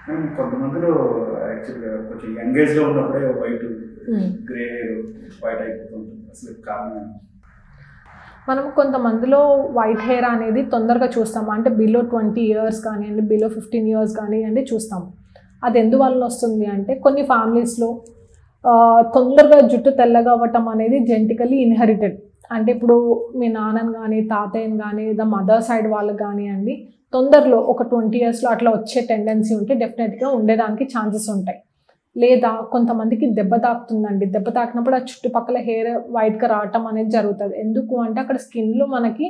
కొంతమందిలో యాక్చువల్‌గా కొంచెం యంగ్ ఏజ్‌లో ఉన్నప్పుడే వైట్, గ్రే హెయిర్ వైట్ అయిపోతుంటుంది. అసలు కారణం ఏంటి? మనం కొంతమందిలో వైట్ హెయిర్ అనేది తొందరగా చూస్తాము. అంటే బిలో 20 ఇయర్స్ కానివ్వండి, బిలో 15 ఇయర్స్ కానివ్వండి చూస్తాము. అది ఎందువల్ల వస్తుంది అంటే కొన్ని ఫ్యామిలీస్లో తొందరగా జుట్టు తెల్లగా అవ్వటం అనేది జెనెటికల్లీ ఇన్హెరిటెడ్. అంటే ఇప్పుడు మీ నాన్నని కానీ, తాతయ్యని కానీ, లేదా మదర్ సైడ్ వాళ్ళకి కానివ్వండి, తొందరలో ఒక 20 ఇయర్స్లో అట్లా వచ్చే టెండెన్సీ ఉంటే డెఫినెట్గా ఉండడానికి ఛాన్సెస్ ఉంటాయి. లేదా కొంతమందికి దెబ్బ తాకుతుందండి. దెబ్బ తాకినప్పుడు ఆ చుట్టుపక్కల హెయిర్ వైట్‌గా రావటం అనేది జరుగుతుంది. ఎందుకు అంటే అక్కడ స్కిన్‌లో మనకి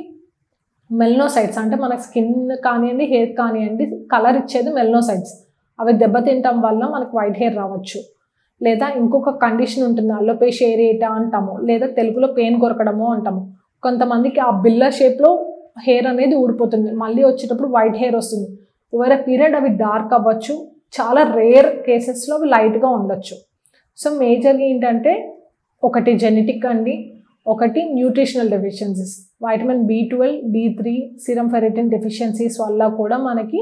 మెలనోసైట్స్ అంటే మన స్కిన్ కానివ్వండి, హెయిర్ కానివ్వండి కలర్ ఇచ్చేది మెలనోసైట్స్. అవి దెబ్బతింటం వల్ల మనకు వైట్ హెయిర్ రావచ్చు. లేదా ఇంకొక కండిషన్ ఉంటుంది, అలోపేషియా ఏరియేటా అంటాము, లేదా తెలుగులో పెయిన్ కొరకడము అంటాము. కొంతమందికి ఆ బిల్ల షేప్‌లో హెయిర్ అనేది ఊడిపోతుంది. మళ్ళీ వచ్చేటప్పుడు వైట్ హెయిర్ వస్తుంది. ఓవర్ ఎ పీరియడ్ అవి డార్క్ అవ్వచ్చు. చాలా రేర్ కేసెస్లో అవి లైట్గా ఉండొచ్చు. సో మేజర్గా ఏంటంటే ఒకటి జెనెటిక్ అండి, ఒకటి nutritional deficiencies, vitamin B12, D3, serum ferritin deficiencies వల్ల కూడా మనకి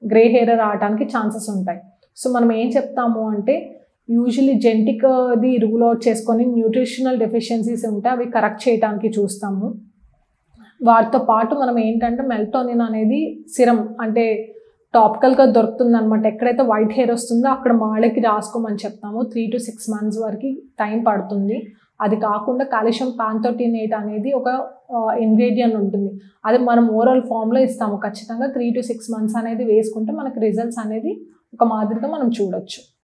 గ్రే హెయిర్ రావడానికి ఛాన్సెస్ ఉంటాయి. సో మనం ఏం చెప్తాము అంటే యూజువలీ జెనెటిక్ది రూల్ అవుట్ చేసుకొని న్యూట్రిషనల్ డెఫిషియన్సీస్ ఉంటే అవి కరెక్ట్ చేయడానికి చూస్తాము. వాటితో పాటు మనం ఏంటంటే మెలటోనిన్ అనేది సిరం అంటే టాపికల్గా దొరుకుతుందనమాట. ఎక్కడైతే వైట్ హెయిర్ వస్తుందో అక్కడ మాడకి రాసుకోమని చెప్తాము. 3 to 6 months వరకు టైం పడుతుంది. అది కాకుండా కాల్షియం పాంథోటినేట్ అనేది ఒక ఇంగ్రీడియంట్ ఉంటుంది. అది మనం ఓరల్ ఫామ్లో ఇస్తాము. ఖచ్చితంగా 3 to 6 months అనేది వేసుకుంటే మనకి రిజల్ట్స్ అనేది ఒక మాదిరిగా మనం చూడొచ్చు.